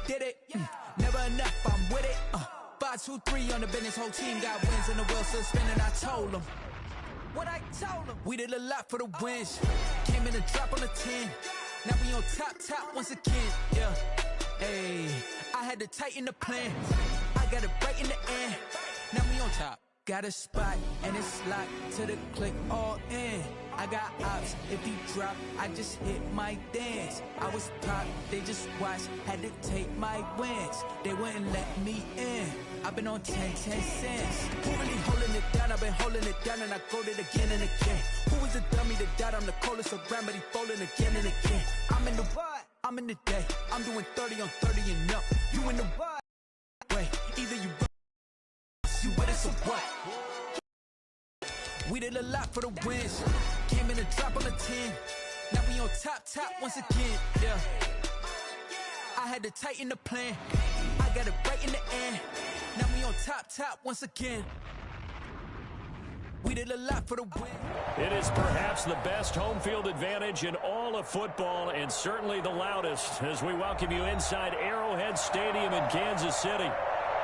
did it. Never enough, I'm with it. 5, 2, 3 on the business. Whole team got wins and the wheel still spinning. I told them what I told them. We did a lot for the wins. Came in a drop on the 10. Now we on top once again. Yeah. Hey, I had to tighten the plan. I got it right in the end. Now we on top. Got a spot and it's locked to the click all in. I got ops, if he drop, I just hit my dance. I was top, they just watched, had to take my wins. They wouldn't let me in. I've been on 10 cents. Who really holding it down? I've been holding it down and I go it again and again. Who was the dummy that died? I'm the coldest around, but he falling again and again. I'm in the what? I'm in the day. I'm doing 30 on 30 and up. You in the what? Wait, either you you with us or what? We did a lot for the wins. Came in a drop on the 10. Now we on top once again. Yeah. I had to tighten the plan. I got it right in the end. Now we on top once again. We did a lot for the win. It is perhaps the best home field advantage in all of football, and certainly the loudest, as we welcome you inside Arrowhead Stadium in Kansas City.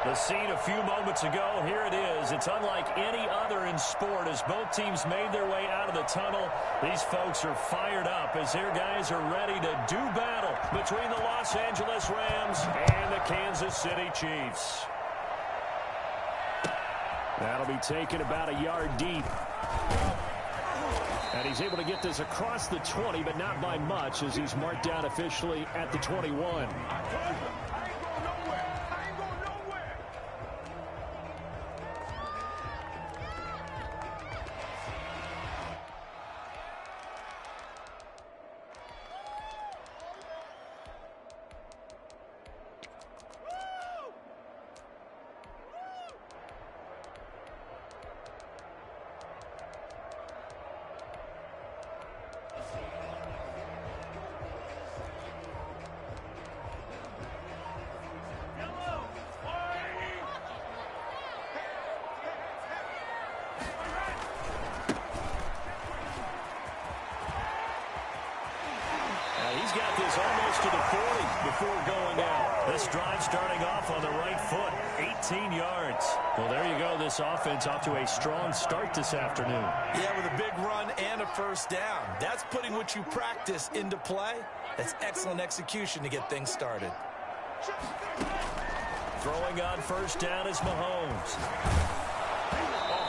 The scene a few moments ago, here it is. It's unlike any other in sport as both teams made their way out of the tunnel. These folks are fired up as their guys are ready to do battle between the Los Angeles Rams and the Kansas City Chiefs. That'll be taken about a yard deep. And he's able to get this across the 20, but not by much as he's marked down officially at the 21. He's got this almost to the 40 before going out. This drive starting off on the right foot, 18 yards. Well, there you go. This offense off to a strong start this afternoon. Yeah, with a big run and a first down. That's putting what you practice into play. That's excellent execution to get things started. Throwing on first down is Mahomes.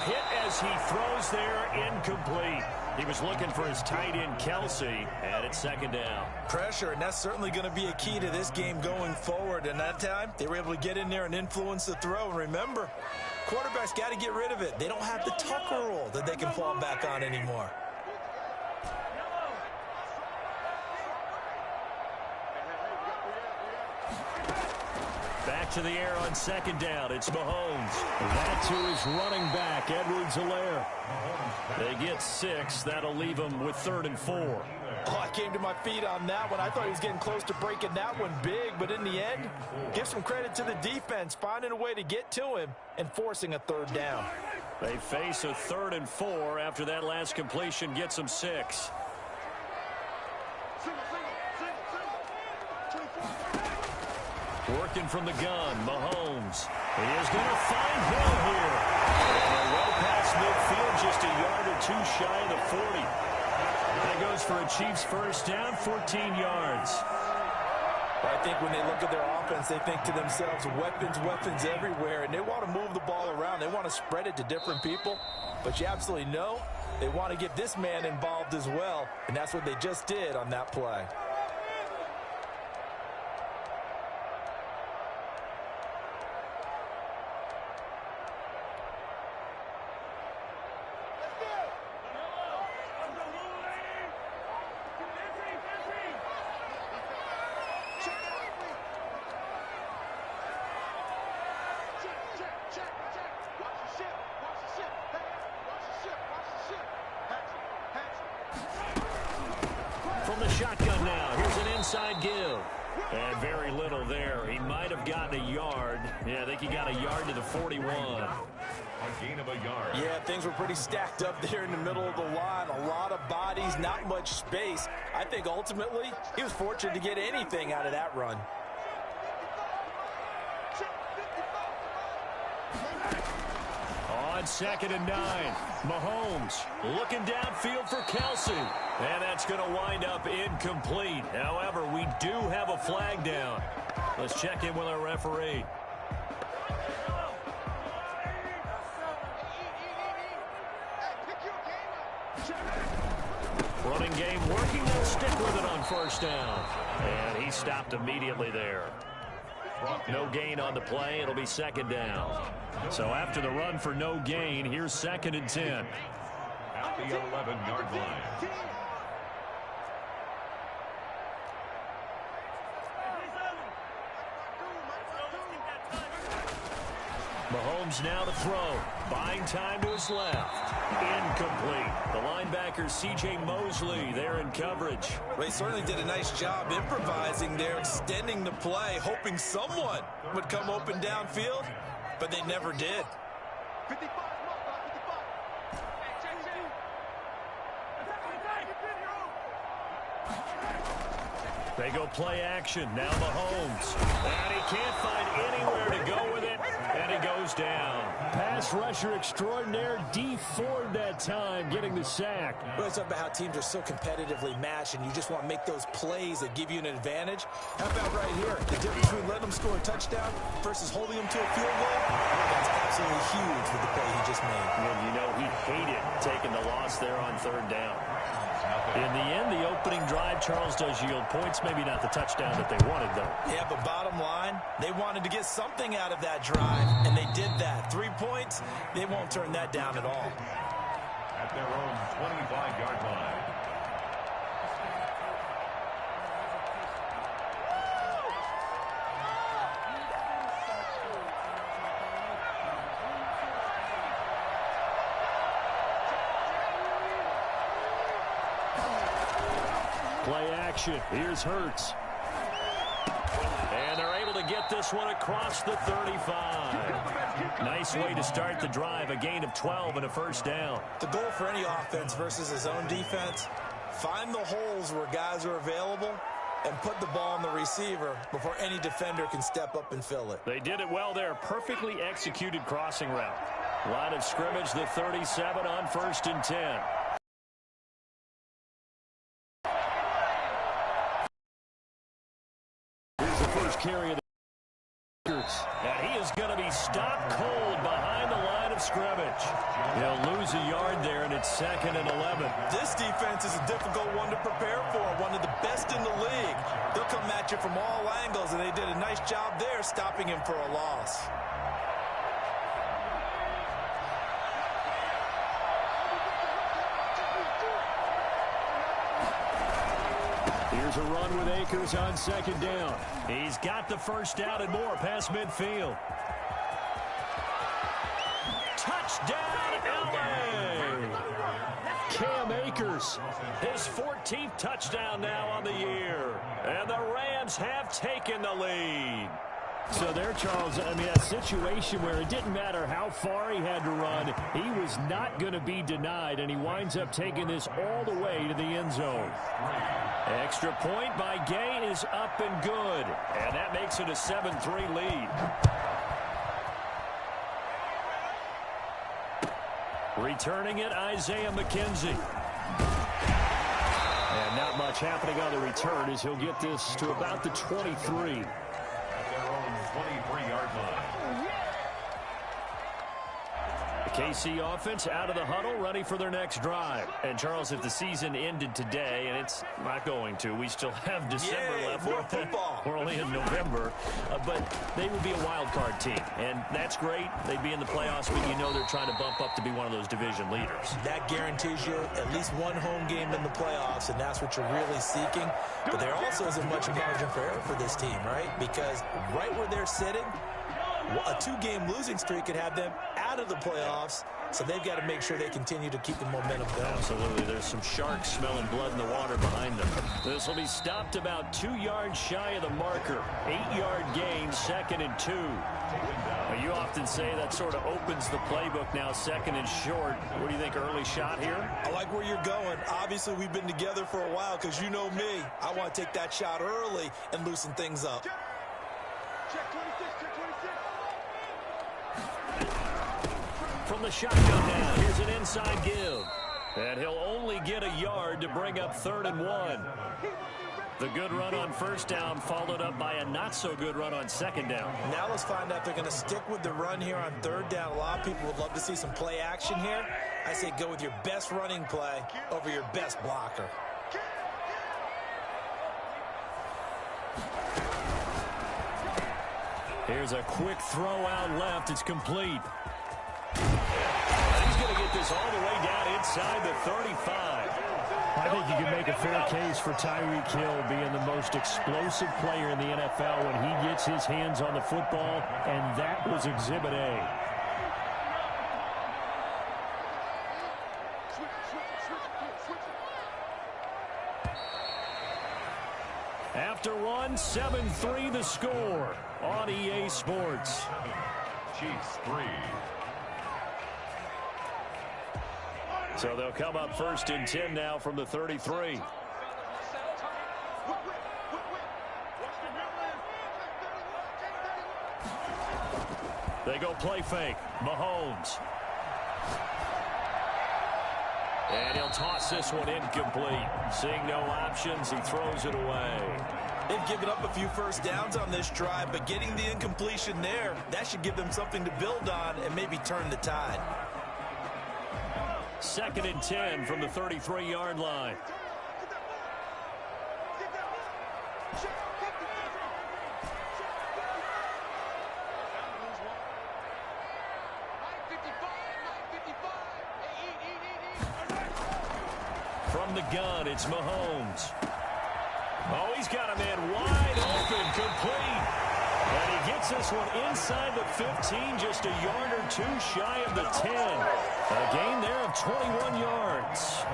Hit as he throws there, incomplete. He was looking for his tight end, Kelsey, and it's second down. Pressure, and that's certainly going to be a key to this game going forward. And that time, they were able to get in there and influence the throw. And remember, quarterbacks got to get rid of it. They don't have the Tucker rule that they can fall back on anymore. Back to the air on second down. It's Mahomes. That to his running back, Edwards-Helaire. They get 6. That'll leave them with 3rd and 4. Oh, I came to my feet on that one. I thought he was getting close to breaking that one big, but in the end, give some credit to the defense, finding a way to get to him and forcing a 3rd down. They face a 3rd and 4 after that last completion gets them 6. Working from the gun, Mahomes. He is going to find Hill here. And well past midfield, just a yard or 2 shy of the 40. That goes for a Chiefs first down, 14 yards. I think when they look at their offense, they think to themselves, weapons everywhere, and they want to move the ball around. They want to spread it to different people, but you absolutely know they want to get this man involved as well, and that's what they just did on that play. Shotgun now. Here's an inside give. And very little there. He might have gotten a yard. Yeah, I think he got a yard to the 41. A gain of a yard. Yeah, things were pretty stacked up there in the middle of the line. A lot of bodies, not much space. I think ultimately he was fortunate to get anything out of that run. On 2nd and 9, Mahomes looking downfield for Kelsey. And that's going to wind up incomplete. However, we do have a flag down. Let's check in with our referee. Running game working. They'll stick with it on 1st down. And he stopped immediately there. No gain on the play. It'll be 2nd down. So after the run for no gain, here's 2nd and 10. At the 11-yard line. Mahomes now to throw. Buying time to his left. Incomplete. The linebacker, C.J. Mosley, there in coverage. Well, he certainly did a nice job improvising there, extending the play, hoping someone would come open downfield, but they never did. They go play action. Now Mahomes. And he can't find anywhere to go with it. And he goes down. Pass rusher extraordinaire. D Ford that time getting the sack. Well, it's about how teams are so competitively matched and you just want to make those plays that give you an advantage. How about right here? The difference between letting them score a touchdown versus holding them to a field goal? That's absolutely huge with the play he just made. And you know he hated taking the loss there on 3rd down. In the end, the opening drive, Charles, does yield points. Maybe not the touchdown that they wanted, though. Yeah, but bottom line, they wanted to get something out of that drive, and they did that. 3 points, they won't turn that down at all. At their own 25-yard line. Play action. Here's Hurts. And they're able to get this one across the 35. Nice way to start the drive. A gain of 12 and a 1st down. The goal for any offense versus his own defense, find the holes where guys are available and put the ball on the receiver before any defender can step up and fill it. They did it well there. Perfectly executed crossing route. Line of scrimmage, the 37 on 1st and 10. Carry of the and he is going to be stopped cold behind the line of scrimmage. He'll lose a yard there, and it's 2nd and 11. This defense is a difficult one to prepare for, one of the best in the league. They'll come at you from all angles, and they did a nice job there stopping him for a loss. Here's a run with Akers on 2nd down. He's got the 1st down and more past midfield. Touchdown, L.A. Cam Akers, his 14th touchdown now on the year. And the Rams have taken the lead. So there, Charles, I mean, a situation where it didn't matter how far he had to run, he was not going to be denied, and he winds up taking this all the way to the end zone. Extra point by Gay is up and good, and that makes it a 7-3 lead. Returning it, Isaiah McKenzie. And not much happening on the return as he'll get this to about the 23. 23-yard line. The KC offense out of the huddle, ready for their next drive. And, Charles, if the season ended today, and it's not going to, we still have December left. More football. We're only in November. But they would be a wild card team. And that's great. They'd be in the playoffs, but you know they're trying to bump up to be one of those division leaders. That guarantees you at least one home game in the playoffs, and that's what you're really seeking. But there also isn't much margin for error for this team, right? Because right where they're sitting, a 2-game losing streak could have them out of the playoffs, so they've got to make sure they continue to keep the momentum going. Absolutely. There's some sharks smelling blood in the water behind them. This will be stopped about 2 yards shy of the marker. 8-yard gain, 2nd and 2. Well, you often say that sort of opens the playbook now, 2nd and short. What do you think, early shot here? I like where you're going. Obviously, we've been together for a while because you know me. I want to take that shot early and loosen things up. From the shotgun now, here's an inside give. And he'll only get a yard to bring up 3rd and 1. The good run on first down followed up by a not-so-good run on second down. Now let's find out if they're going to stick with the run here on 3rd down. A lot of people would love to see some play action here. I say go with your best running play over your best blocker. Here's a quick throw out left. It's complete. He's going to get this all the way down inside the 35. I think you can make a fair case for Tyreek Hill being the most explosive player in the NFL when he gets his hands on the football, and that was Exhibit A. After one, 7-3 the score on EA Sports. Chiefs 3. So they'll come up 1st and 10 now from the 33. They go play fake. Mahomes. And he'll toss this one incomplete. Seeing no options, he throws it away. They've given up a few first downs on this drive, but getting the incompletion there, that should give them something to build on and maybe turn the tide. 2nd and 10 from the 33-yard line. From the gun, it's Mahomes. Oh, he's got a man wide open, complete. And he gets this one inside the 15, just a yard or two shy of the 10. A gain there of 21 yards.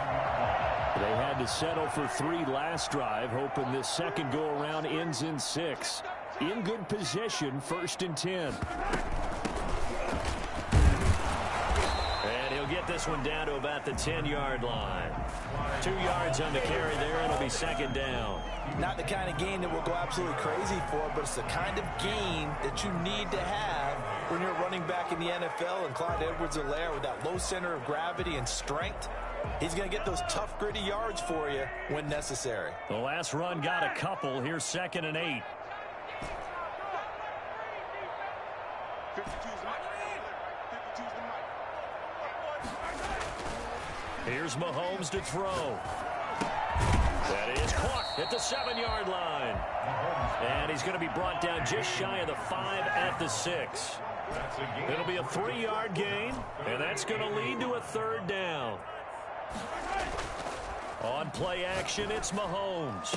They had to settle for 3 last drive, hoping this second go-around ends in 6. In good position, 1st and 10. And he'll get this one down to about the 10-yard line. 2 yards on the carry there, and it'll be 2nd down. Not the kind of gain that we'll go absolutely crazy for, but it's the kind of gain that you need to have when you're running back in the NFL. And Clyde Edwards-Helaire, with that low center of gravity and strength, he's going to get those tough, gritty yards for you when necessary. The last run got a couple. Here's 2nd and 8. Here's Mahomes to throw. That is caught at the 7-yard line. And he's going to be brought down just shy of the 5 at the 6. It'll be a 3-yard gain, and that's going to lead to a 3rd down. On play action, it's Mahomes.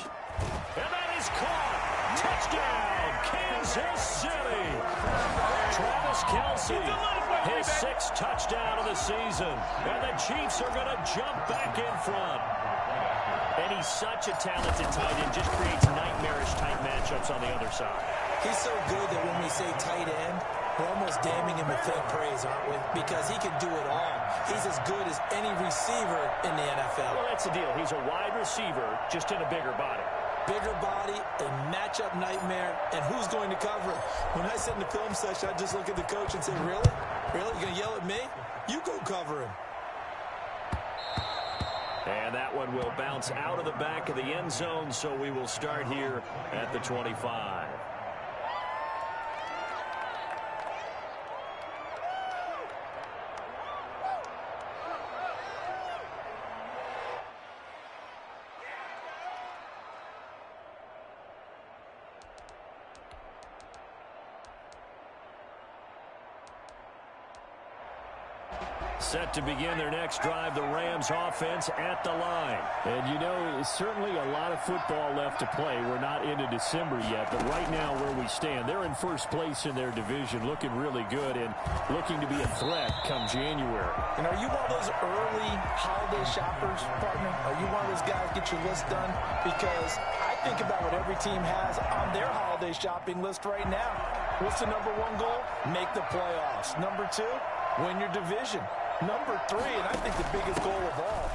And that is caught. Touchdown, Kansas City. Travis Kelce, his 6th touchdown of the season. And the Chiefs are going to jump back in front. And he's such a talented tight end, just creates nightmarish-type matchups on the other side. He's so good that when we say tight end, we're almost damning him with faint praise, aren't we? Because he can do it all. He's as good as any receiver in the NFL. Well, that's the deal. He's a wide receiver, just in a bigger body. Bigger body, a matchup nightmare, and who's going to cover him? When I sit in the film session, I just look at the coach and say, really? Really? You're going to yell at me? You go cover him. And that one will bounce out of the back of the end zone, so we will start here at the 25. Set to begin their next drive, the Rams offense at the line. And you know, certainly a lot of football left to play. We're not into December yet, but right now where we stand, they're in first place in their division, looking really good and looking to be a threat come January. And are you one of those early holiday shoppers, partner? Are you one of those guys get your list done? Because I think about what every team has on their holiday shopping list right now. What's the number 1 goal? Make the playoffs. Number 2, win your division. Number 3, and I think the biggest goal of all,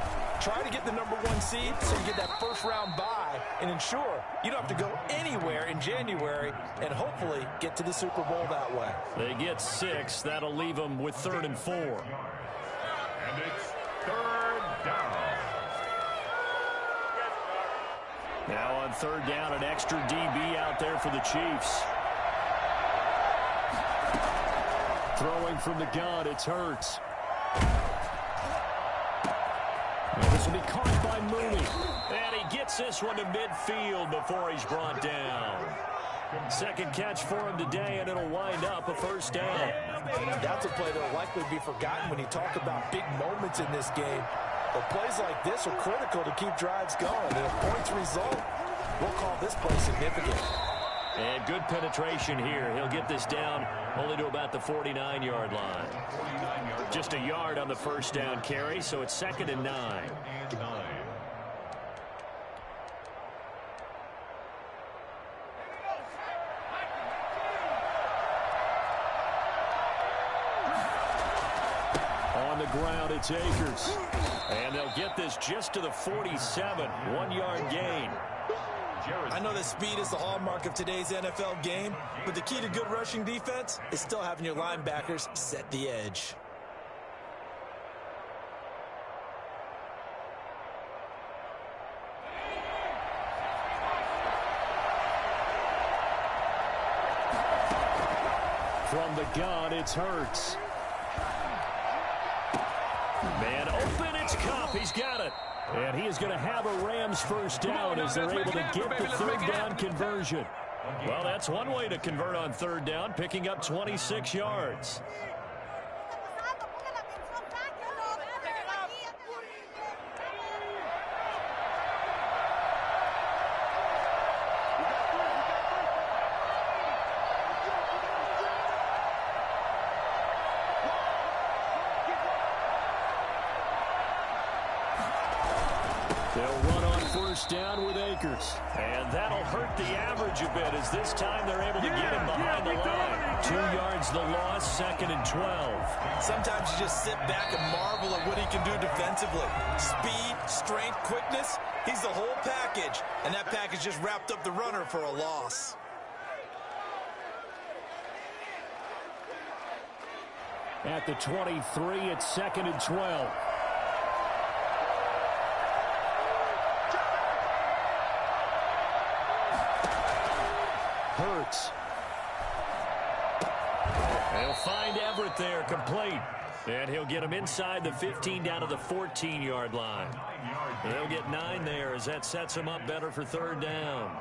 Try to get the #1 seed so you get that first-round bye and ensure you don't have to go anywhere in January and hopefully get to the Super Bowl that way. They get 6. That'll leave them with 3rd and 4. And it's 3rd down. Now on 3rd down, an extra DB out there for the Chiefs. Throwing from the gun, it's Hurts. This will be caught by Mooney. And he gets this one to midfield before he's brought down. Second catch for him today, and it'll wind up a first down. That's a play that will likely be forgotten when you talk about big moments in this game. But plays like this are critical to keep drives going. And if points result, we'll call this play significant. And good penetration here. He'll get this down only to about the 49-yard line. Just a yard on the first down carry, so it's 2nd and 9. On the ground, it's Akers. And they'll get this just to the 47. 1-yard gain. I know that speed is the hallmark of today's NFL game, but the key to good rushing defense is still having your linebackers set the edge. From the gun, it's Hurts. Man open, it's Kupp. He's got it. And he is going to have a Rams first down as they're able to get the 3rd down conversion. Well, that's one way to convert on 3rd down, picking up 26 yards. Down with Akers. And that'll hurt the average a bit as this time they're able to get him behind the line. 2 yards the loss, 2nd and 12. Sometimes you just sit back and marvel at what he can do defensively. Speed, strength, quickness, he's the whole package. And that package just wrapped up the runner for a loss. At the 23, it's 2nd and 12. Hurts. They'll find Everett there, complete. And he'll get him inside the 15 down to the 14-yard line. They'll get 9 there as that sets him up better for 3rd down.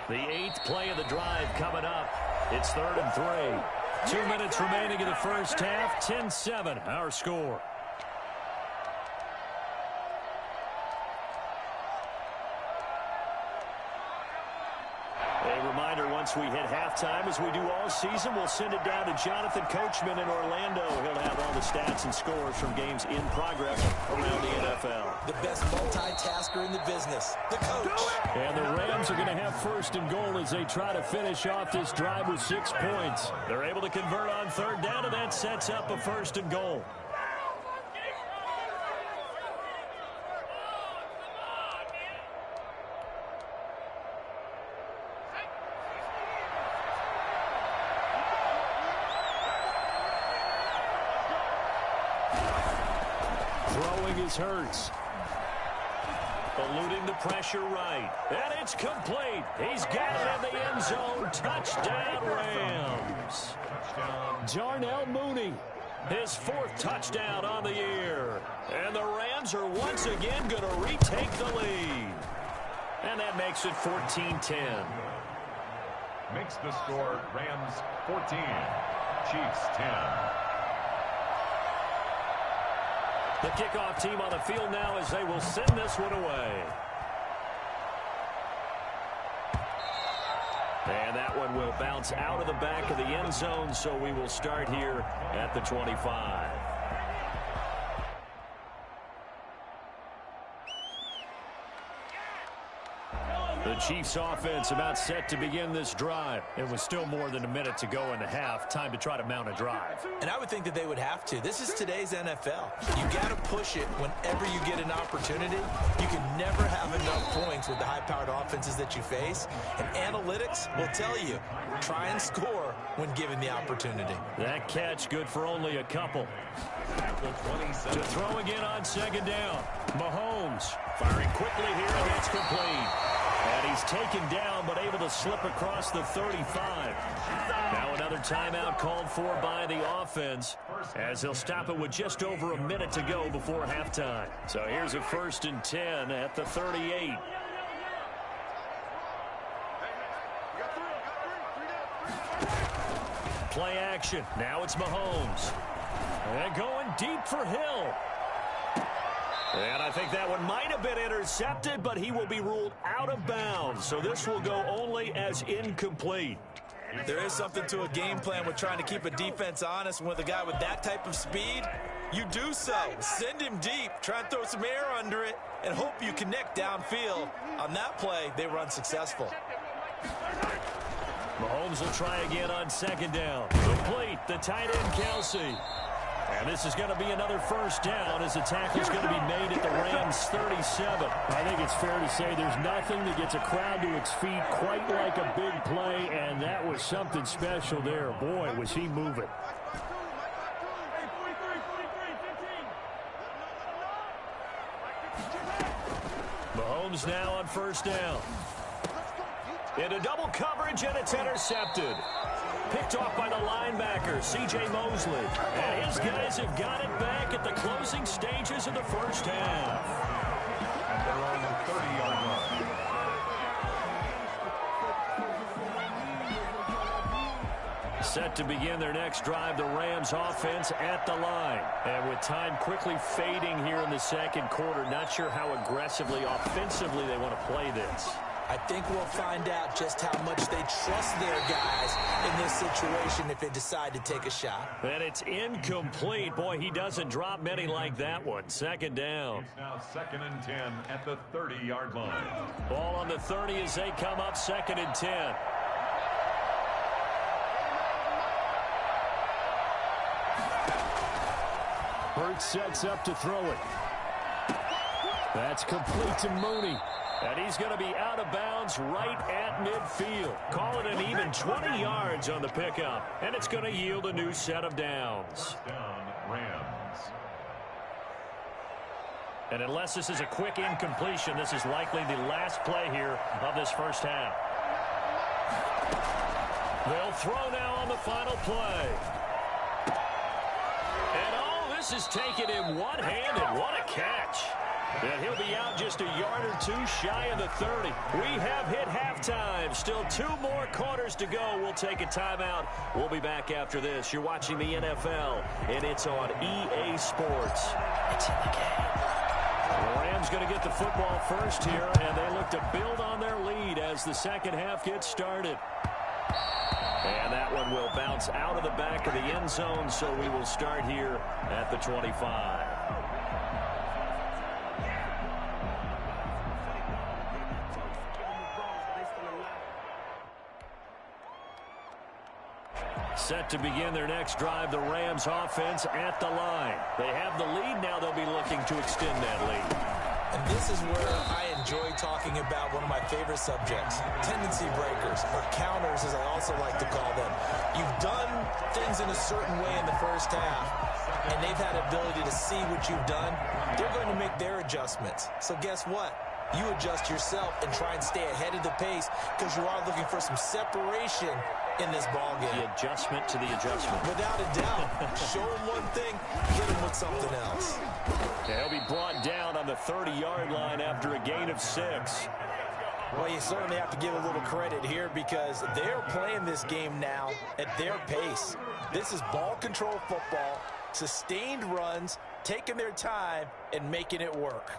The 8th play of the drive coming up. It's 3rd and 3. 2 minutes remaining in the first half. 10-7, our score. Once we hit halftime, as we do all season, we'll send it down to Jonathan Coachman in Orlando. He'll have all the stats and scores from games in progress around the NFL. The best multitasker in the business, the coach. And the Rams are going to have 1st and goal as they try to finish off this drive with 6 points. They're able to convert on 3rd down, and that sets up a 1st and goal. Hurts. Eluding the pressure right. And it's complete. He's got it in the end zone. Touchdown, Rams. Darnell Mooney. His 4th touchdown on the year. And the Rams are once again going to retake the lead. And that makes it 14-10. Makes the score Rams 14, Chiefs 10. The kickoff team on the field now as they will send this one away. And that one will bounce out of the back of the end zone, so we will start here at the 25. The Chiefs offense about set to begin this drive. It was still more than a minute to go in the half. Time to try to mount a drive. And I would think that they would have to. This is today's NFL. You got to push it whenever you get an opportunity. You can never have enough points with the high-powered offenses that you face. And analytics will tell you, try and score when given the opportunity. That catch good for only a couple. To throw again on second down. Mahomes firing quickly here, and it's complete. And he's taken down, but able to slip across the 35. Now another timeout called for by the offense, as they'll stop it with just over a minute to go before halftime. So here's a 1st and 10 at the 38. Play action. Now it's Mahomes. And going deep for Hill. And I think that one might have been intercepted, but he will be ruled out of bounds. So this will go only as incomplete. There is something to a game plan with trying to keep a defense honest. With a guy with that type of speed, you do so. Send him deep, try and throw some air under it, and hope you connect downfield. On that play, they were unsuccessful. Mahomes will try again on second down. Complete, the tight end, Kelsey. And this is going to be another 1st down as the tackle is going to be made at the Rams' 37. I think it's fair to say there's nothing that gets a crowd to its feet quite like a big play, and that was something special there. Boy, was he moving. Mahomes now on 1st down. Into double coverage, and it's intercepted. Picked off by the linebacker, C.J. Mosley. And his guys have got it back at the closing stages of the 1st half. At their own 30-yard line. Set to begin their next drive, the Rams offense at the line. And with time quickly fading here in the second quarter, not sure how aggressively, offensively they want to play this. I think we'll find out just how much they trust their guys in this situation if they decide to take a shot. And it's incomplete. Boy, he doesn't drop many like that one. 2nd down. It's now 2nd and 10 at the 30-yard line. Ball on the 30 as they come up 2nd and 10. Hurts sets up to throw it. That's complete to Mooney. And he's going to be out of bounds right at midfield. Call it an even 20 yards on the pickup. And it's going to yield a new set of downs. Down, Rams. And unless this is a quick incompletion, this is likely the last play here of this 1st half. They'll throw now on the final play. And oh, this is taken in one-handed. What a catch. And he'll be out just a yard or two shy of the 30. We have hit halftime. Still 2 more quarters to go. We'll take a timeout. We'll be back after this. You're watching the NFL, and it's on EA Sports. It's in the game. The Rams going to get the football first here, and they look to build on their lead as the second half gets started. And that one will bounce out of the back of the end zone, so we will start here at the 25. Set to begin their next drive, the Rams offense at the line. They have the lead now. They'll be looking to extend that lead. And this is where I enjoy talking about one of my favorite subjects, tendency breakers, or counters as I also like to call them. You've done things in a certain way in the 1st half, and they've had ability to see what you've done. They're going to make their adjustments. So guess what? You adjust yourself and try and stay ahead of the pace because you are looking for some separation in this ball game. The adjustment to the adjustment. Without a doubt. Show him one thing, hit him with something else. Yeah, he'll be brought down on the 30-yard line after a gain of 6. Well, you certainly have to give a little credit here because they're playing this game now at their pace. This is ball control football, sustained runs, taking their time, and making it work.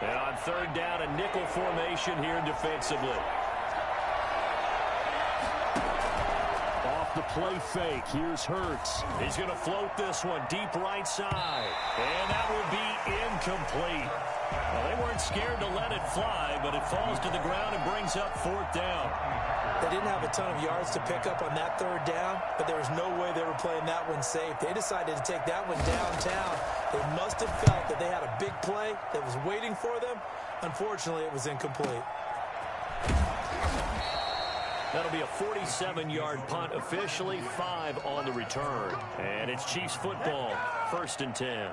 And on 3rd down, a nickel formation here defensively. Off the play fake. Here's Hurts. He's going to float this one deep right side. And that will be incomplete. Well, they weren't scared to let it fly, but it falls to the ground and brings up 4th down. They didn't have a ton of yards to pick up on that 3rd down, but there was no way they were playing that one safe. They decided to take that one downtown. They must have felt that they had a big play that was waiting for them. Unfortunately, it was incomplete. That'll be a 47-yard punt, officially 5 on the return. And it's Chiefs football, 1st and 10.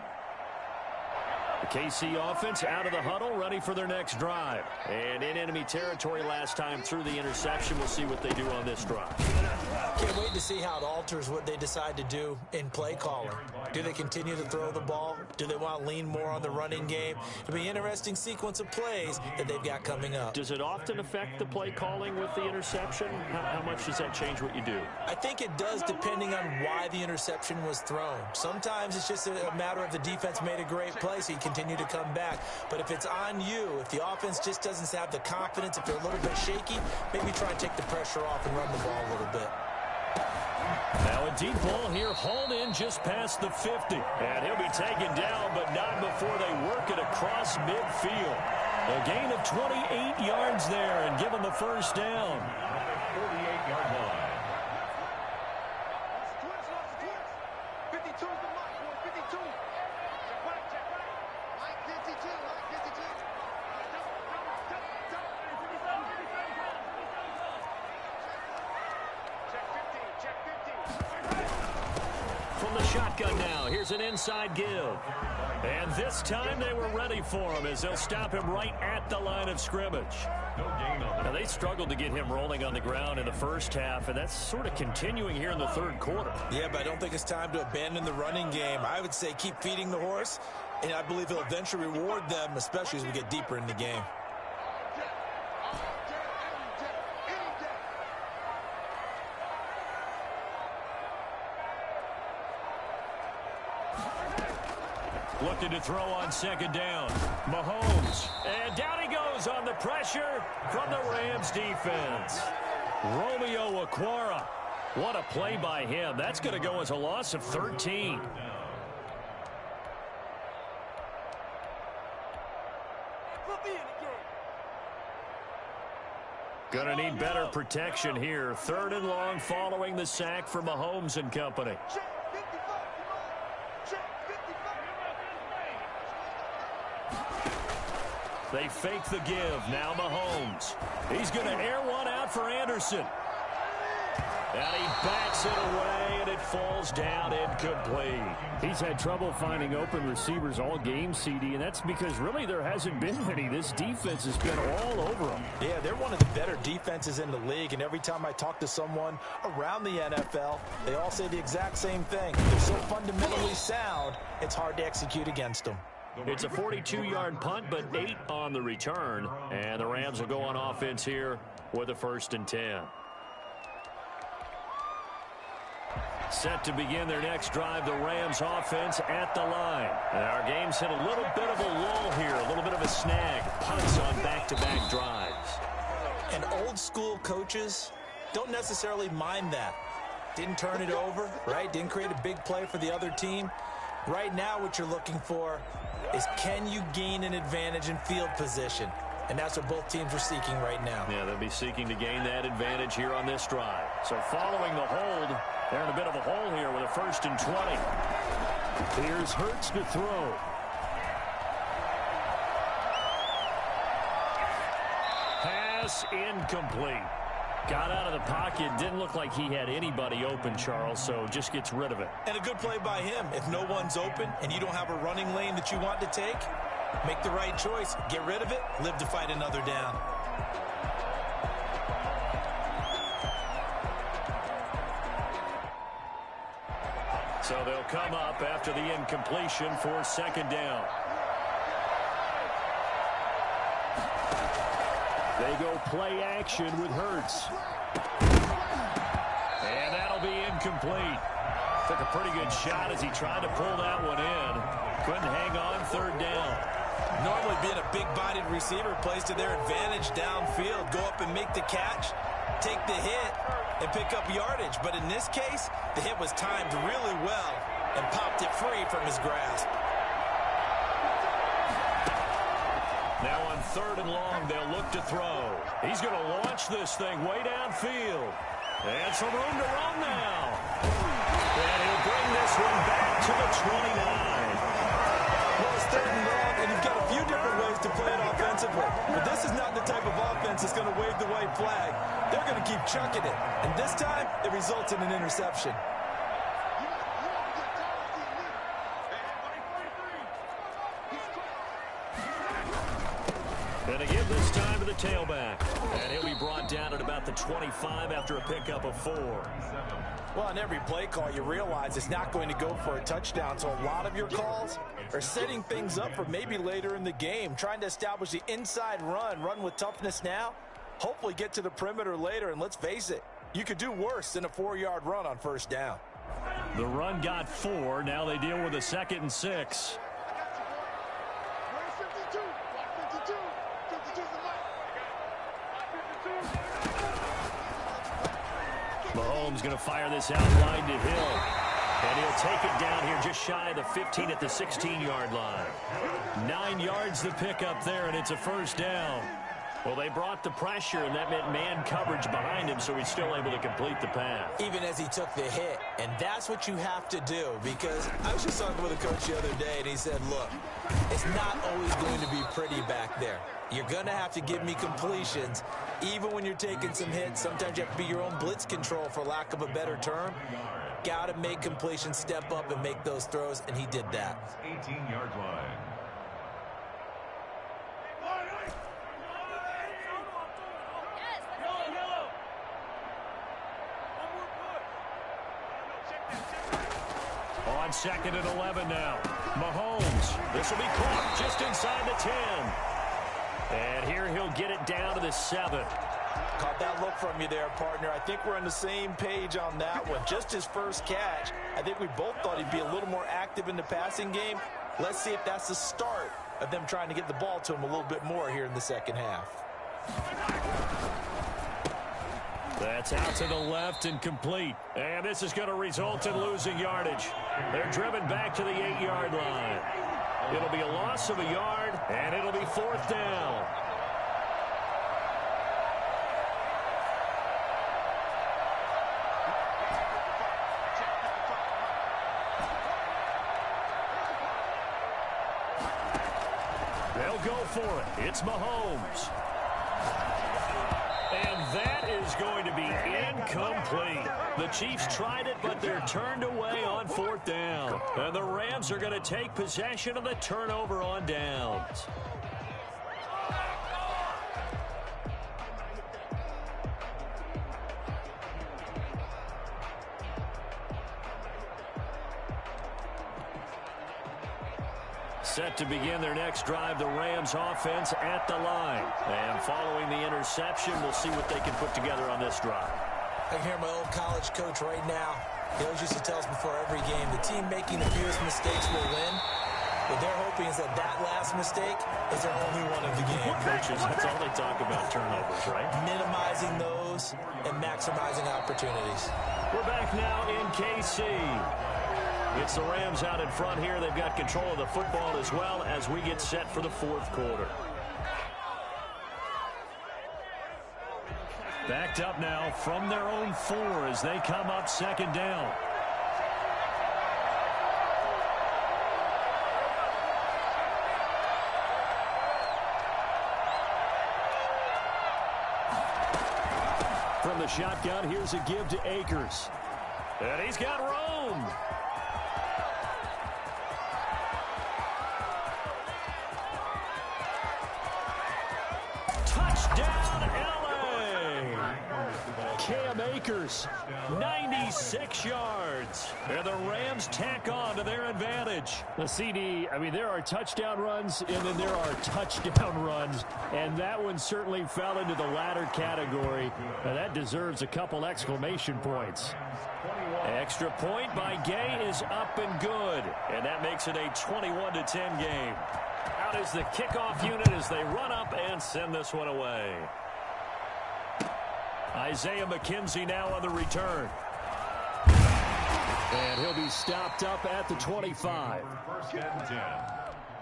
The KC offense out of the huddle, ready for their next drive. And in enemy territory last time through the interception. We'll see what they do on this drive. Can't wait to see how it alters what they decide to do in play calling. Do they continue to throw the ball? Do they want to lean more on the running game? It'll be an interesting sequence of plays that they've got coming up. Does it often affect the play calling with the interception? How much does that change what you do? I think it does, depending on why the interception was thrown. Sometimes it's just a matter of the defense made a great play, so you continue to come back. But if it's on you, if the offense just doesn't have the confidence, if they're a little bit shaky, maybe try and take the pressure off and run the ball a little bit. Now a deep ball here, hauled in just past the 50. And he'll be taken down, but not before they work it across midfield. A gain of 28 yards there and give them the 1st down. 48-yard line. From the shotgun now, here's an inside give. And this time they were ready for him as they'll stop him right at the line of scrimmage. Now they struggled to get him rolling on the ground in the first half, and that's sort of continuing here in the 3rd quarter. Yeah, but I don't think it's time to abandon the running game. I would say keep feeding the horse, and I believe he'll eventually reward them, especially as we get deeper in the game. Looking to throw on 2nd down. Mahomes. And down he goes on the pressure from the Rams defense. Romeo Okwara. What a play by him. That's going to go as a loss of 13. Going to need better protection here. 3rd and long following the sack for Mahomes and company. They fake the give. Now Mahomes. He's going to air one out for Anderson. And he backs it away, and it falls down incomplete. He's had trouble finding open receivers all game, CD, and that's because really there hasn't been any. This defense has been all over them. Yeah, they're one of the better defenses in the league, and every time I talk to someone around the NFL, they all say the exact same thing. They're so fundamentally sound, it's hard to execute against them. It's a 42-yard punt, but 8 on the return. And the Rams will go on offense here with a 1st and 10. Set to begin their next drive, the Rams offense at the line. And our game's hit a little bit of a lull here, a little bit of a snag. Punts on back-to-back drives. And old-school coaches don't necessarily mind that. Didn't turn it over, right? Didn't create a big play for the other team. Right now what you're looking for is, can you gain an advantage in field position? And that's what both teams are seeking right now. Yeah, they'll be seeking to gain that advantage here on this drive. So following the hold, they're in a bit of a hole here with a 1st and 20. Here's Hurts to throw. Pass incomplete. Got out of the pocket. Didn't look like he had anybody open, Charles, so just gets rid of it. And a good play by him. If no one's open and you don't have a running lane that you want to take, make the right choice. Get rid of it. Live to fight another down. So they'll come up after the incompletion for 2nd down. They go play action with Hurts. And that'll be incomplete. Took a pretty good shot as he tried to pull that one in. Couldn't hang on 3rd down. Normally being a big-bodied receiver plays to their advantage downfield. Go up and make the catch, take the hit, and pick up yardage. But in this case, the hit was timed really well and popped it free from his grasp. Now on 3rd and long, they'll look to throw. He's going to launch this thing way downfield. And some room to run now. And he'll bring this one back to the 29. Well, it's 3rd and long, and you've got a few different ways to play it offensively. But this is not the type of offense that's going to wave the white flag. They're going to keep chucking it. And this time, it results in an interception. And again this time to the tailback. And he'll be brought down at about the 25 after a pickup of 4. Well, on every play call, you realize it's not going to go for a touchdown. So a lot of your calls are setting things up for maybe later in the game, trying to establish the inside run with toughness now, hopefully get to the perimeter later. And let's face it, you could do worse than a 4-yard run on 1st down. The run got 4. Now they deal with a 2nd and 6. Mahomes going to fire this out wide to Hill. And he'll take it down here just shy of the 15 at the 16-yard line. 9 yards to pick up there, and it's a 1st down. Well, they brought the pressure, and that meant man coverage behind him, so he's still able to complete the pass. Even as he took the hit, and that's what you have to do, because I was just talking with a coach the other day, and he said, look, it's not always going to be pretty back there. You're going to have to give me completions, even when you're taking some hits. Sometimes you have to be your own blitz control, for lack of a better term. Got to make completions, step up, and make those throws, and he did that. 18-yard line. On 2nd and 11 now. Mahomes. This will be caught just inside the 10. And here he'll get it down to the 7. Caught that look from you there, partner. I think we're on the same page on that one. Just his first catch. I think we both thought he'd be a little more active in the passing game. Let's see if that's the start of them trying to get the ball to him a little bit more here in the 2nd half. That's out to the left and complete. And this is going to result in losing yardage. They're driven back to the 8-yard line. It'll be a loss of a yard, and it'll be 4th down. They'll go for it. It's Mahomes. And that is going to be incomplete. The Chiefs tried it, but they're turned away on 4th down. And the Rams are going to take possession of the turnover on downs. Set to begin their next drive, the Rams offense at the line. And following the interception, we'll see what they can put together on this drive. I can hear my old college coach right now. He always used to tell us before every game, the team making the fewest mistakes will win. What they're hoping is that last mistake is their only one of the game. Coaches, that's all they talk about, turnovers, right? Minimizing those and maximizing opportunities. We're back now in KC. It's the Rams out in front here. They've got control of the football as well as we get set for the 4th quarter. Backed up now from their own 4 as they come up 2nd down. From the shotgun, here's a give to Akers. And he's got room. Touchdown, L.A. Cam Akers, 96 yards. And the Rams tack on to their advantage. The CD, I mean, there are touchdown runs, and then there are touchdown runs. And that one certainly fell into the latter category. And that deserves a couple exclamation points. Extra point by Gay is up and good. And that makes it a 21-10 game. Out is the kickoff unit as they run up and send this one away. Isaiah McKenzie now on the return. And he'll be stopped up at the 25. First and 10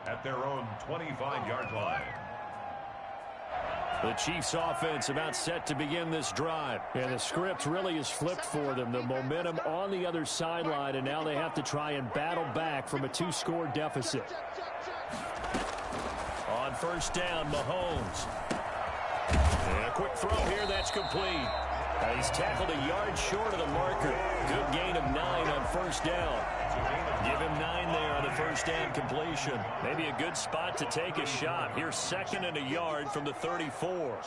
at their own 25-yard line. The Chiefs offense about set to begin this drive. And the script really is flipped for them. The momentum on the other sideline, and now they have to try and battle back from a 2-score deficit. On first down, Mahomes. And a quick throw here, that's complete. He's tackled a yard short of the marker. Good gain of 9 on first down. Give him 9 there on the first down completion. Maybe a good spot to take a shot. Here's 2nd and a yard from the 34.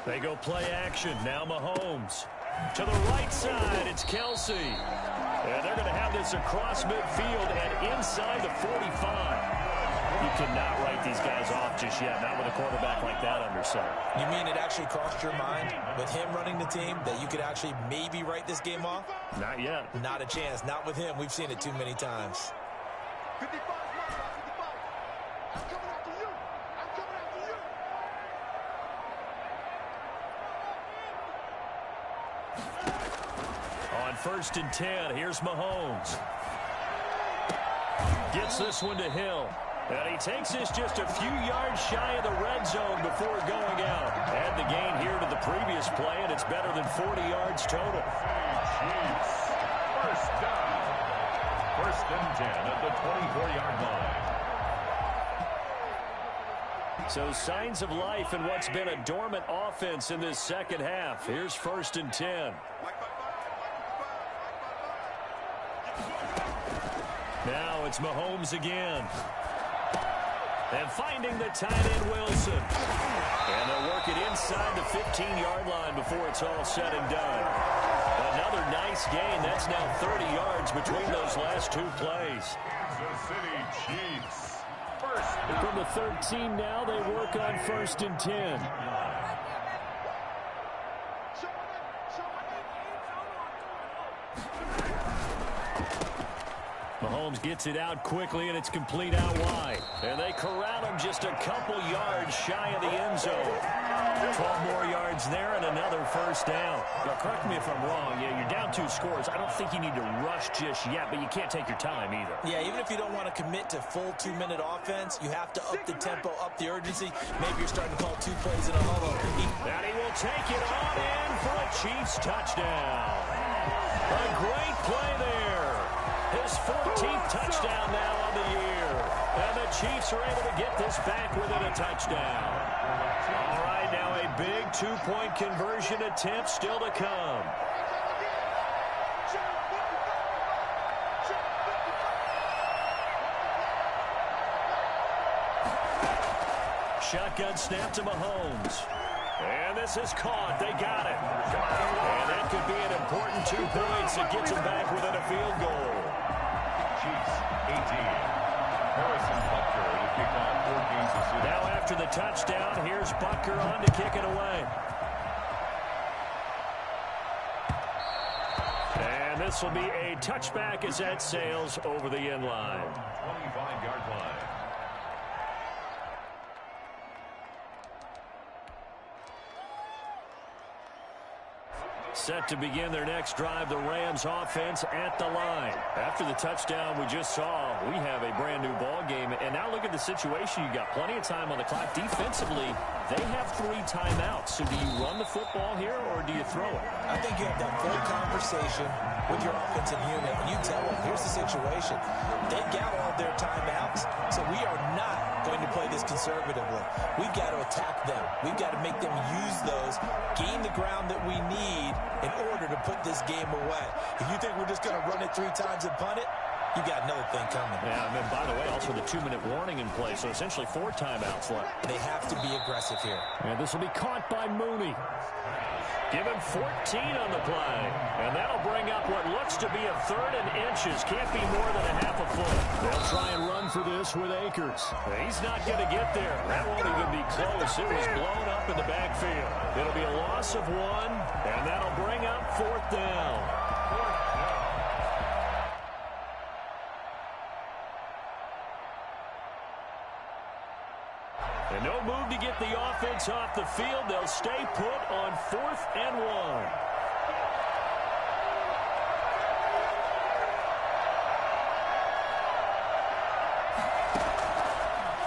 They go play action. Now Mahomes. To the right side, it's Kelsey. And they're going to have this across midfield and inside the 45. You cannot write these guys off just yet, not with a quarterback like that under center. You mean it actually crossed your mind with him running the team that you could actually maybe write this game off? Not yet. Not a chance. Not with him. We've seen it too many times. On first and 10, here's Mahomes. Gets this one to Hill. And he takes this just a few yards shy of the red zone before going out. Add the gain here to the previous play, and it's better than 40 yards total. Chiefs. First down. First and 10 at the 24-yard line. So signs of life in what's been a dormant offense in this second half. Here's first and 10. Now it's Mahomes again. And finding the tight end, Wilson. And they'll work it inside the 15-yard line before it's all said and done. Another nice gain. That's now 30 yards between those last 2 plays. Kansas City Chiefs. First down. From the 13 now, they work on first and 10. Mahomes gets it out quickly, and it's complete out wide. And they corral him just a couple yards shy of the end zone. 12 more yards there and another first down. Now, correct me if I'm wrong. Yeah, you're down 2 scores. I don't think you need to rush just yet, but you can't take your time either. Yeah, even if you don't want to commit to full 2-minute offense, you have to up the tempo, up the urgency. Maybe you're starting to call 2 plays in a huddle. And he will take it on in for a Chiefs touchdown. A great play there. His 14th touchdown now on the year. And the Chiefs are able to get this back within a touchdown. All right, now a big 2-point conversion attempt still to come. Shotgun snap to Mahomes. And this is caught. They got it. And that could be an important 2 points that gets them back within a field goal. Chiefs 18. Harrison Butker to kick off for Kansas City. Now after the touchdown, here's Butker on to kick it away. And this will be a touchback as that sails over the end line. 25-yard line. Set to begin their next drive, the Rams offense at the line. After the touchdown we just saw, we have a brand new ball game. And now look at the situation. You got plenty of time on the clock. Defensively, they have 3 timeouts. So do you run the football here or do you throw it? I think you have that full conversation with your offensive unit, and you tell them, here's the situation. They've got all their timeouts, so we are not going to play this conservatively. We've got to attack them. We've got to make them use those, gain the ground that we need in order to put this game away. If you think we're just going to run it 3 times and punt it, you got another thing coming. Yeah, and then, by the way, also the 2-minute warning in play, so essentially 4 timeouts left. They have to be aggressive here. And this will be caught by Mooney. Give him 14 on the play. And that'll bring up what looks to be a 3rd and inches. Can't be more than a half a foot. They'll try and run for this with Akers. He's not going to get there. That won't even be close. It was blown up in the backfield. It'll be a loss of 1, and that'll bring up 4th down. And no move to get the offense off the field. They'll stay put on 4th and 1.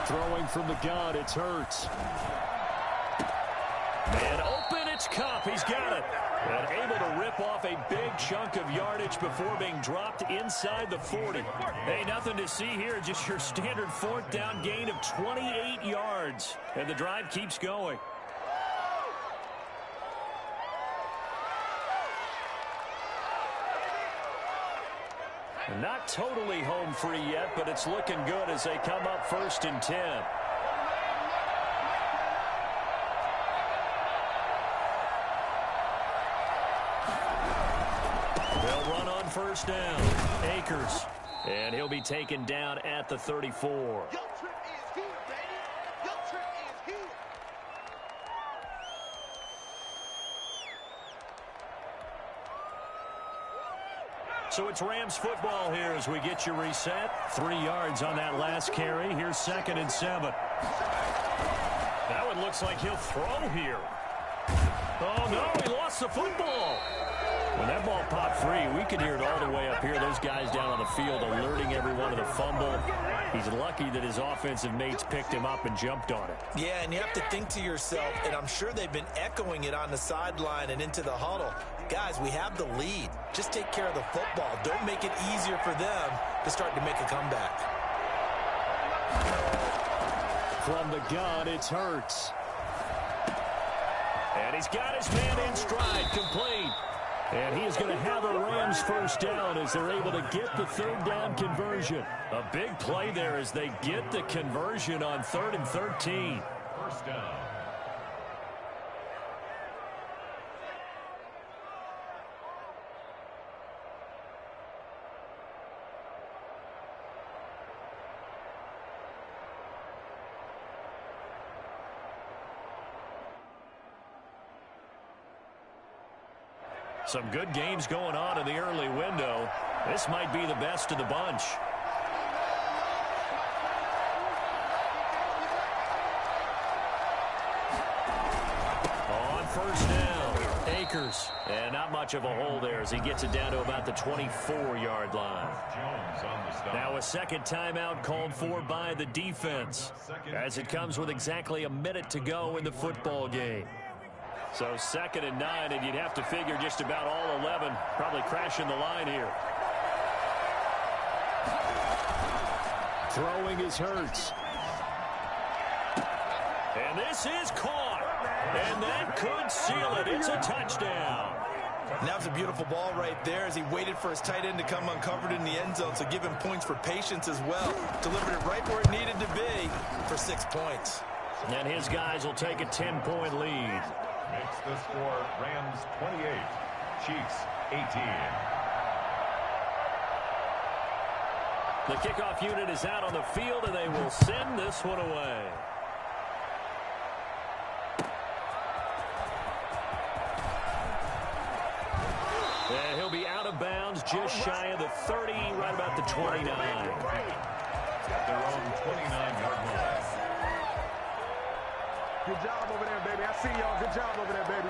Throwing from the gun, it's Hurts. Man open, it's Cup. He's got it. And able to rip off a big chunk of yardage before being dropped inside the 40. Hey, nothing to see here. Just your standard 4th down gain of 28 yards. And the drive keeps going. Not totally home free yet, but it's looking good as they come up 1st and 10. They'll run on 1st down. Akers. And he'll be taken down at the 34. So it's Rams football here as we get you reset. 3 yards on that last carry. Here's 2nd and 7. That one looks like he'll throw here. Oh, no, he lost the football. When that ball popped free, we could hear it all the way up here. Those guys down on the field alerting everyone of the fumble. He's lucky that his offensive mates picked him up and jumped on it. Yeah, and you have to think to yourself, and I'm sure they've been echoing it on the sideline and into the huddle. Guys, we have the lead. Just take care of the football. Don't make it easier for them to start to make a comeback. From the gun, it's Hurts. And he's got his man in stride, complete. And he is going to have a Rams 1st down as they're able to get the 3rd down conversion. A big play there as they get the conversion on 3rd and 13. 1st down. Some good games going on in the early window. This might be the best of the bunch. On 1st down, Akers. And not much of a hole there as he gets it down to about the 24-yard line. Now a 2nd timeout called for by the defense as it comes with exactly a minute to go in the football game. So 2nd and 9, and you'd have to figure just about all 11 probably crashing the line here. Throwing is Hurts. And this is caught. And that could seal it. It's a touchdown. And that was a beautiful ball right there as he waited for his tight end to come uncovered in the end zone, so give him points for patience as well. Delivered it right where it needed to be for 6 points. And his guys will take a 10-point lead. Makes the score Rams 28, Chiefs 18. The kickoff unit is out on the field, and they will send this one away. And he'll be out of bounds just shy of the 30, right about the 29. At their own 29-yard line. Good job over there, baby. I see y'all. Good job over there, baby.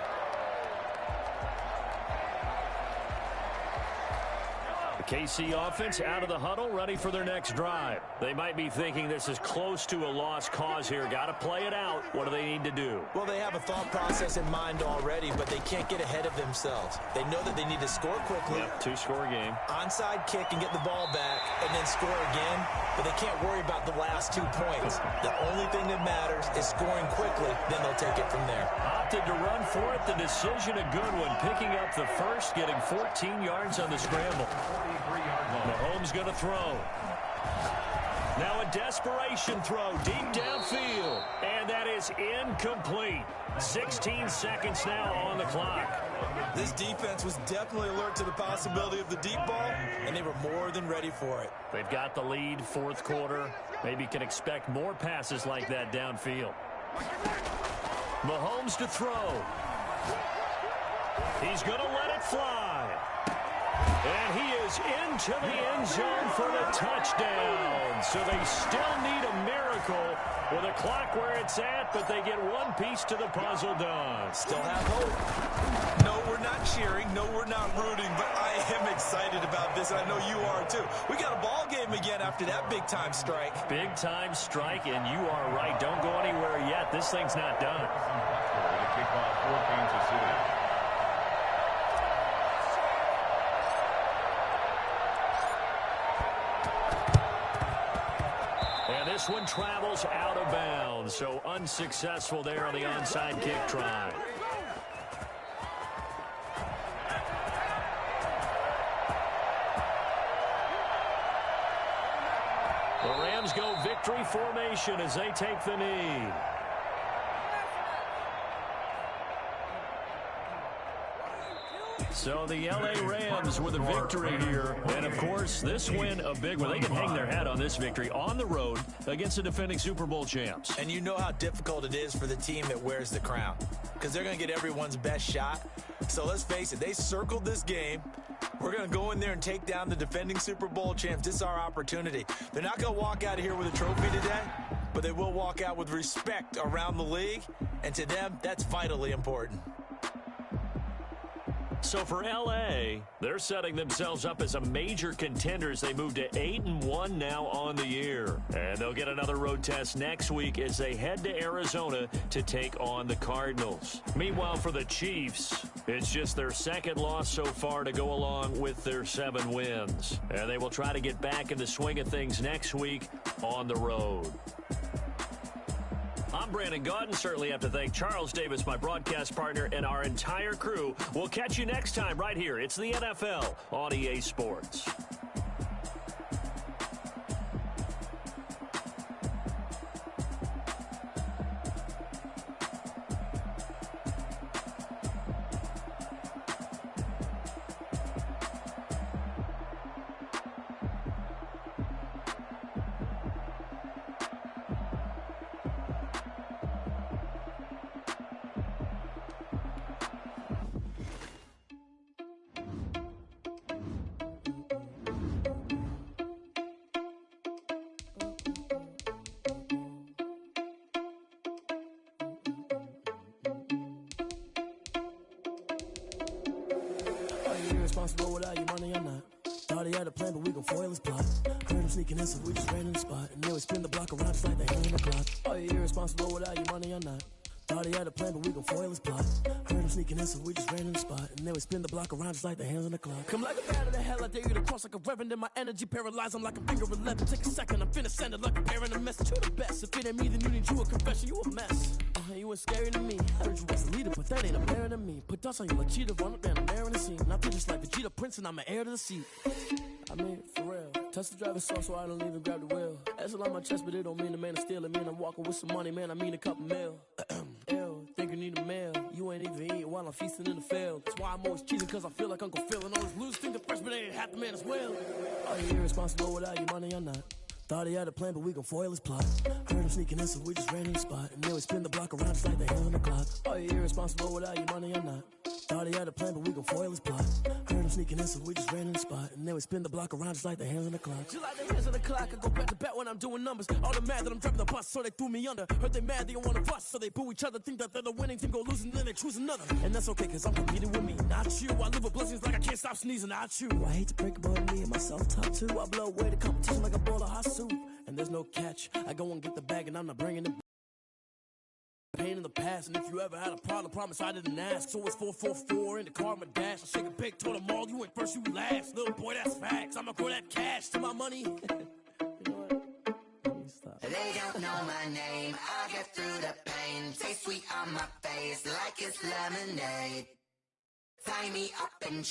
The KC offense out of the huddle, ready for their next drive. They might be thinking this is close to a lost cause here. Got to play it out. What do they need to do? Well, they have a thought process in mind already, but they can't get ahead of themselves. They know that they need to score quickly. Yep, 2-score game. Onside kick and get the ball back and then score again, but they can't worry about the last 2 points. The only thing that matters is scoring quickly, then they'll take it from there. Opted to run for it. The decision a good one. Picking up the first, getting 14 yards on the scramble. Mahomes going to throw. Now a desperation throw deep downfield. And that is incomplete. 16 seconds now on the clock. This defense was definitely alert to the possibility of the deep ball, and they were more than ready for it. They've got the lead, 4th quarter. Maybe can expect more passes like that downfield. Mahomes to throw. He's going to let it fly. And he is into the end zone for the touchdown. So they still need a miracle with a clock where it's at, but they get one piece to the puzzle done. Still have hope. No, we're not cheering. No, we're not rooting, but I am excited about this, and I know you are too. We got a ball game again after that big-time strike. Big-time strike, and you are right. Don't go anywhere yet. This thing's not done. To kick off for Kansas City. And this one travels out of bounds, so unsuccessful there on the onside kick try. The Rams go victory formation as they take the knee. So the L.A. Rams with a victory here. And, of course, this win a big one. They can hang their hat on this victory on the road against the defending Super Bowl champs. And you know how difficult it is for the team that wears the crown because they're going to get everyone's best shot. So let's face it, they circled this game. We're going to go in there and take down the defending Super Bowl champs. This is our opportunity. They're not going to walk out of here with a trophy today, but they will walk out with respect around the league. And to them, that's vitally important. So for L.A., they're setting themselves up as a major contender as they move to 8-1 now on the year. And they'll get another road test next week as they head to Arizona to take on the Cardinals. Meanwhile, for the Chiefs, it's just their second loss so far to go along with their 7 wins. And they will try to get back in the swing of things next week on the road. I'm Brandon Gaudin. Certainly have to thank Charles Davis, my broadcast partner, and our entire crew. We'll catch you next time right here. It's the NFL on EA Sports. Responsible without your money or not. Thought he had a plan, but we gon' foil his plot. Heard him sneaking in, so we just ran in the spot. And then we spin the block around just like the hand on the clock. Are you irresponsible without your money or not? Thought he had a plan, but we gon' foil his plot. Heard him sneaking in, so we just ran in the spot. And then we spin the block around just like the hands on the clock. Come like a bat of the hell, I dare you to cross like a reverend. In my energy paralyzed, I'm like a finger 11. Take a second, I'm finna send it like a parent a message to the best. If it ain't me, then you need you a confession, you a mess. You ain't scary to me. Heard you was a leader, but that ain't apparent to me. Put dust on you like cheetah, run up down, I'm airing the scene. I feel just like Vegeta Prince, and I'm an heir to the seat. I mean, for real. Touch the driver's soft, so I don't even grab the wheel. That's a lot on my chest, but it don't mean the man is stealing. Mean I'm walking with some money, man, I mean a couple mil. Ew, think you need a meal. You ain't even eating while I'm feasting in the field. That's why I'm always cheating, cause I feel like Uncle Phil. And all those losers think the freshman ain't half the man as well. Are you irresponsible without your money or not? Thought he had a plan, but we gon' foil his plot. Heard him sneaking in, so we just ran in the spot. And then we spin the block around just like the hands on the clock. Are you irresponsible without your money or not? Thought he had a plan, but we gon' foil his plot. Heard him sneaking in, so we just ran in the spot. And then we spin the block around just like the hands on the clock. Just like the hands on the clock, I go back to back when I'm doing numbers. All the mad that I'm driving the bus, so they threw me under. Heard they mad, they don't wanna bust, so they boo each other. Think that they're the winning team, go losing, then they choose another. And that's okay, cause I'm competing with me, not you. I live with blessings like I can't stop sneezing, not you. I hate to break it, but me and my self-talk too. I blow away the competition like a bowl of hot soup. And there's no catch. I go and get the bag and I'm not bringing it. Pain in the past, and if you ever had a problem, promise I didn't ask. So it's 444 in the car, my dash. I shake a big, told them all, you went first, you last. Little boy, that's facts. I'ma grow that cash to my money. You know what? Let me stop. They don't know my name. I get through the pain. Taste sweet on my face like it's lemonade. Tie me up and